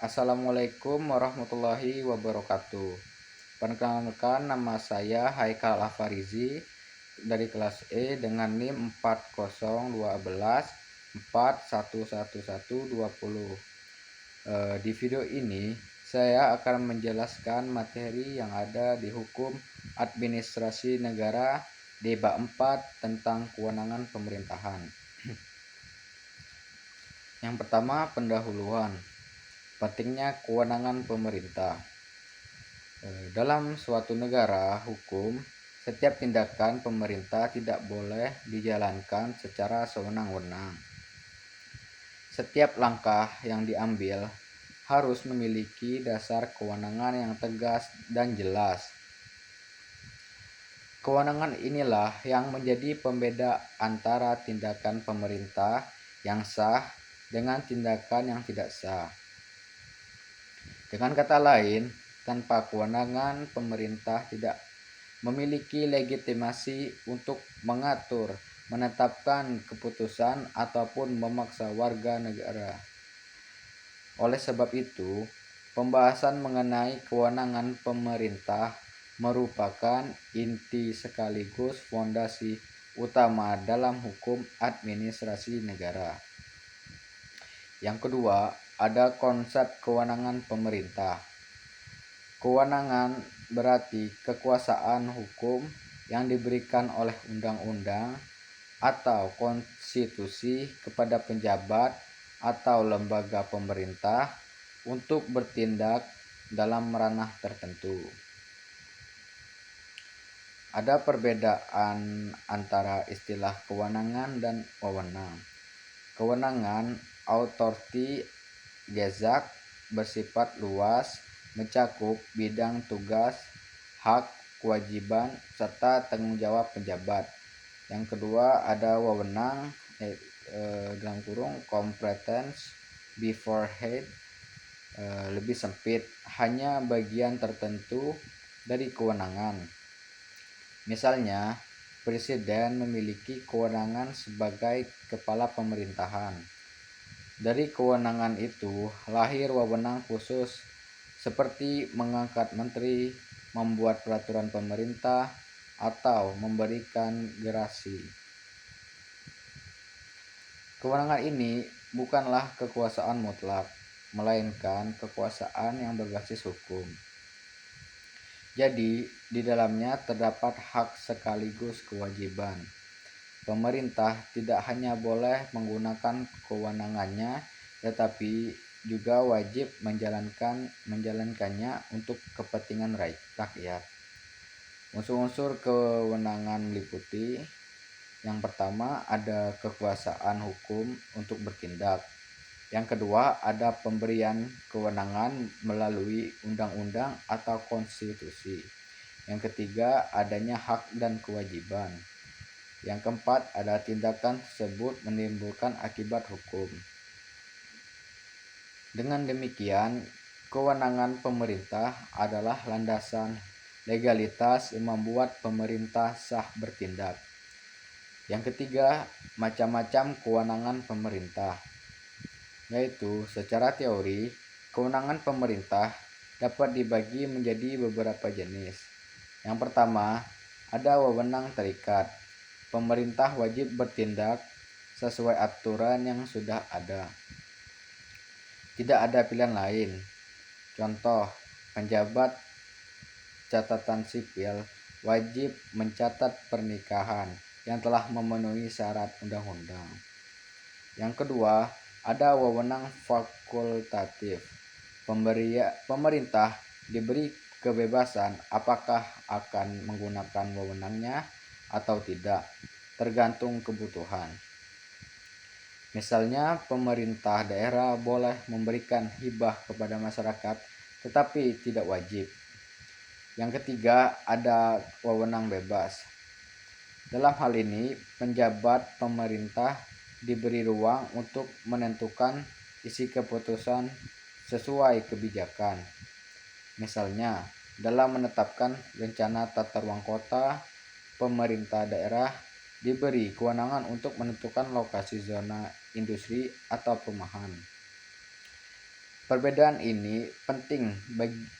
Assalamualaikum warahmatullahi wabarakatuh. Perkenalkan, nama saya Haikal Afarizi dari kelas E dengan NIM 40111411120. Di video ini saya akan menjelaskan materi yang ada di Hukum Administrasi Negara D bab 4 tentang kewenangan pemerintahan. Yang pertama, pendahuluan. Pentingnya kewenangan pemerintah. Dalam suatu negara hukum, setiap tindakan pemerintah tidak boleh dijalankan secara sewenang-wenang. Setiap langkah yang diambil harus memiliki dasar kewenangan yang tegas dan jelas. Kewenangan inilah yang menjadi pembeda antara tindakan pemerintah yang sah dengan tindakan yang tidak sah. Dengan kata lain, tanpa kewenangan, pemerintah tidak memiliki legitimasi untuk mengatur, menetapkan keputusan, ataupun memaksa warga negara. Oleh sebab itu, pembahasan mengenai kewenangan pemerintah merupakan inti sekaligus fondasi utama dalam hukum administrasi negara. Yang kedua, ada konsep kewenangan pemerintah. Kewenangan berarti kekuasaan hukum yang diberikan oleh undang-undang atau konstitusi kepada pejabat atau lembaga pemerintah untuk bertindak dalam ranah tertentu. Ada perbedaan antara istilah kewenangan dan wewenang. Kewenangan authority gezak bersifat luas, mencakup bidang tugas, hak, kewajiban, serta tanggung jawab pejabat. Yang kedua ada wewenang dalam kurung competence beforehand, lebih sempit, hanya bagian tertentu dari kewenangan. Misalnya, presiden memiliki kewenangan sebagai kepala pemerintahan. Dari kewenangan itu lahir wewenang khusus seperti mengangkat menteri, membuat peraturan pemerintah, atau memberikan gerasi. Kewenangan ini bukanlah kekuasaan mutlak, melainkan kekuasaan yang berbasis hukum. Jadi, di dalamnya terdapat hak sekaligus kewajiban. Pemerintah tidak hanya boleh menggunakan kewenangannya, tetapi juga wajib menjalankannya untuk kepentingan rakyat. Unsur-unsur kewenangan meliputi: yang pertama ada kekuasaan hukum untuk bertindak. Yang kedua ada pemberian kewenangan melalui undang-undang atau konstitusi. Yang ketiga adanya hak dan kewajiban. Yang keempat ada tindakan tersebut menimbulkan akibat hukum. Dengan demikian, kewenangan pemerintah adalah landasan legalitas yang membuat pemerintah sah bertindak. Yang ketiga, macam-macam kewenangan pemerintah, yaitu secara teori, kewenangan pemerintah dapat dibagi menjadi beberapa jenis. Yang pertama, ada wewenang terikat. Pemerintah wajib bertindak sesuai aturan yang sudah ada. Tidak ada pilihan lain. Contoh, penjabat catatan sipil wajib mencatat pernikahan yang telah memenuhi syarat undang-undang. Yang kedua, ada wewenang fakultatif. Pemerintah diberi kebebasan apakah akan menggunakan wewenangnya atau tidak, tergantung kebutuhan. Misalnya, pemerintah daerah boleh memberikan hibah kepada masyarakat, tetapi tidak wajib. Yang ketiga, ada wewenang bebas. Dalam hal ini, penjabat pemerintah diberi ruang untuk menentukan isi keputusan sesuai kebijakan. Misalnya, dalam menetapkan rencana tata ruang kota, pemerintah daerah diberi kewenangan untuk menentukan lokasi zona industri atau perumahan. Perbedaan ini penting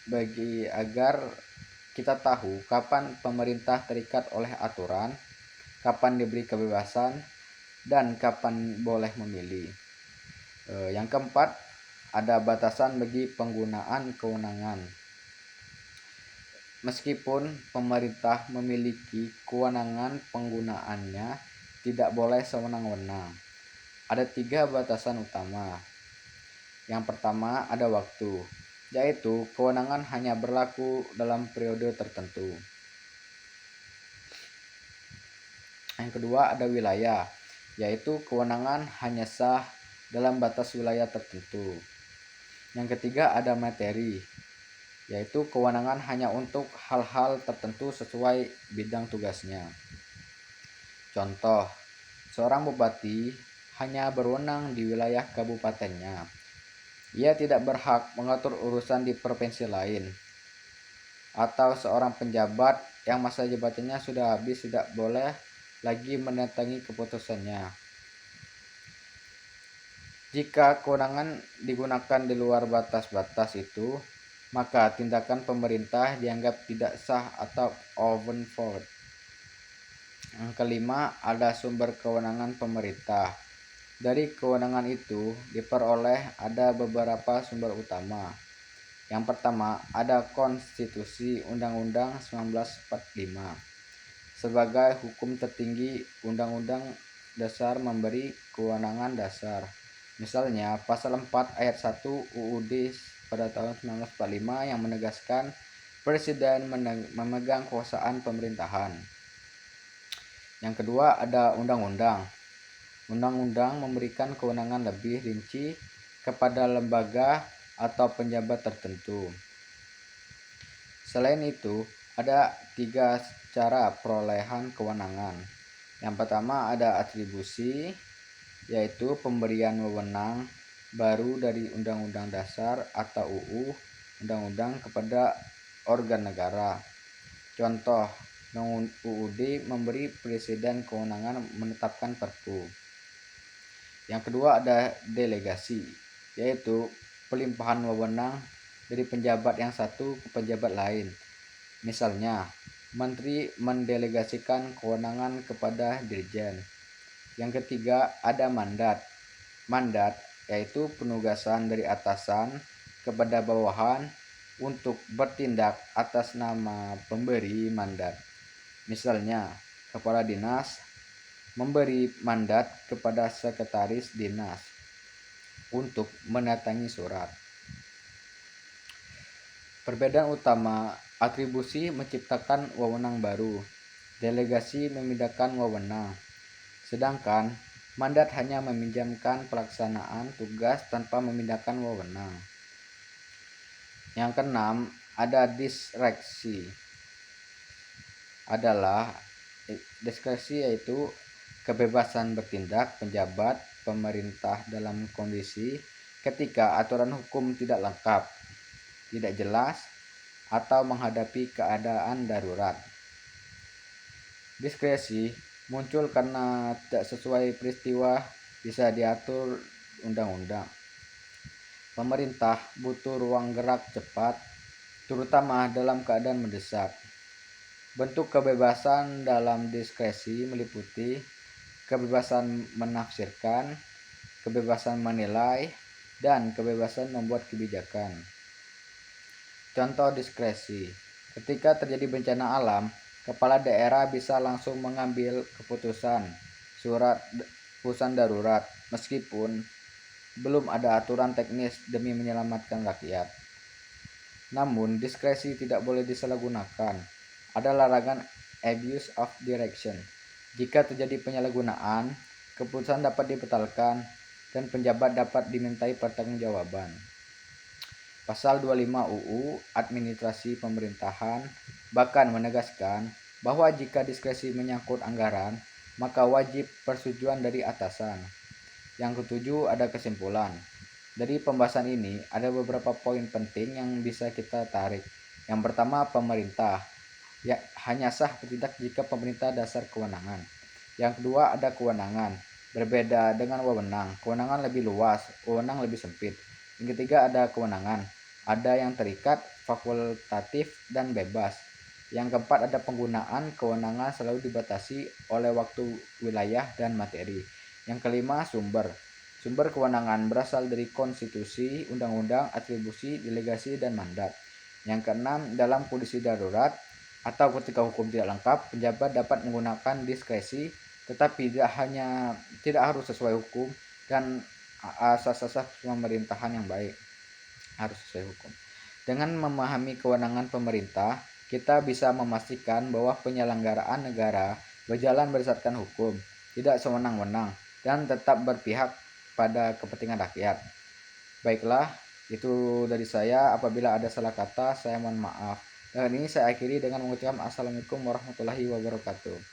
bagi agar kita tahu kapan pemerintah terikat oleh aturan, kapan diberi kebebasan, dan kapan boleh memilih. Yang keempat, ada batasan bagi penggunaan kewenangan. Meskipun pemerintah memiliki kewenangan, penggunaannya tidak boleh sewenang-wenang. Ada 3 batasan utama. Yang pertama, ada waktu, yaitu kewenangan hanya berlaku dalam periode tertentu. Yang kedua, ada wilayah, yaitu kewenangan hanya sah dalam batas wilayah tertentu. Yang ketiga, ada materi, yaitu kewenangan hanya untuk hal-hal tertentu sesuai bidang tugasnya. Contoh, seorang bupati hanya berwenang di wilayah kabupatennya. Ia tidak berhak mengatur urusan di provinsi lain. Atau seorang penjabat yang masa jabatannya sudah habis tidak boleh lagi menentangi keputusannya. Jika kewenangan digunakan di luar batas-batas itu, maka tindakan pemerintah dianggap tidak sah atau unlawful. Yang kelima, ada sumber kewenangan pemerintah. Dari kewenangan itu diperoleh ada beberapa sumber utama. Yang pertama, ada Konstitusi Undang-Undang 1945. Sebagai hukum tertinggi, Undang-Undang Dasar memberi kewenangan dasar. Misalnya, pasal 4 ayat 1 UUD pada tahun 1945 yang menegaskan Presiden memegang kekuasaan pemerintahan. Yang kedua, ada undang-undang. Undang-undang memberikan kewenangan lebih rinci kepada lembaga atau penjabat tertentu. Selain itu, ada 3 cara perolehan kewenangan. Yang pertama, ada atribusi, yaitu pemberian wewenang baru dari Undang-Undang Dasar atau UU Undang-Undang kepada organ negara. Contoh, UUD memberi presiden kewenangan menetapkan Perpu. Yang kedua, ada delegasi, yaitu pelimpahan wewenang dari penjabat yang satu ke penjabat lain. Misalnya, menteri mendelegasikan kewenangan kepada dirjen. Yang ketiga, ada mandat. Mandat yaitu penugasan dari atasan kepada bawahan untuk bertindak atas nama pemberi mandat. Misalnya, kepala dinas memberi mandat kepada sekretaris dinas untuk mendatangi surat. Perbedaan utama, atribusi menciptakan wewenang baru, delegasi memindahkan wewenang, sedangkan mandat hanya meminjamkan pelaksanaan tugas tanpa memindahkan wewenang. Yang keenam, ada diskresi. Diskresi yaitu kebebasan bertindak penjabat pemerintah dalam kondisi ketika aturan hukum tidak lengkap, tidak jelas, atau menghadapi keadaan darurat. Diskresi muncul karena tidak sesuai peristiwa bisa diatur undang-undang. Pemerintah butuh ruang gerak cepat, terutama dalam keadaan mendesak. Bentuk kebebasan dalam diskresi meliputi kebebasan menafsirkan, kebebasan menilai, dan kebebasan membuat kebijakan. Contoh diskresi, ketika terjadi bencana alam, kepala daerah bisa langsung mengambil keputusan darurat meskipun belum ada aturan teknis demi menyelamatkan rakyat. Namun, diskresi tidak boleh disalahgunakan. Ada larangan abuse of direction. Jika terjadi penyalahgunaan, keputusan dapat dibatalkan dan penjabat dapat dimintai pertanggungjawaban. Pasal 25 UU Administrasi Pemerintahan bahkan menegaskan bahwa jika diskresi menyangkut anggaran, maka wajib persetujuan dari atasan. Yang ketujuh, ada kesimpulan. Dari pembahasan ini ada beberapa poin penting yang bisa kita tarik. Yang pertama, pemerintah hanya sah bertindak jika pemerintah dasar kewenangan. Yang kedua, ada kewenangan. Berbeda dengan wewenang, kewenangan lebih luas, wewenang lebih sempit. Yang ketiga ada kewenangan. Ada yang terikat, fakultatif, dan bebas. Yang keempat ada penggunaan. Kewenangan selalu dibatasi oleh waktu, wilayah, dan materi. Yang kelima sumber. Sumber kewenangan berasal dari konstitusi, undang-undang, atribusi, delegasi, dan mandat. Yang keenam, dalam kondisi darurat atau ketika hukum tidak lengkap, penjabat dapat menggunakan diskresi, tetapi tidak harus sesuai hukum dan asas-asas pemerintahan yang baik, harus sesuai hukum. Dengan memahami kewenangan pemerintah, kita bisa memastikan bahwa penyelenggaraan negara berjalan berdasarkan hukum, tidak sewenang-wenang, dan tetap berpihak pada kepentingan rakyat. Baiklah, itu dari saya. Apabila ada salah kata, saya mohon maaf. Dan ini saya akhiri dengan mengucapkan Assalamualaikum warahmatullahi wabarakatuh.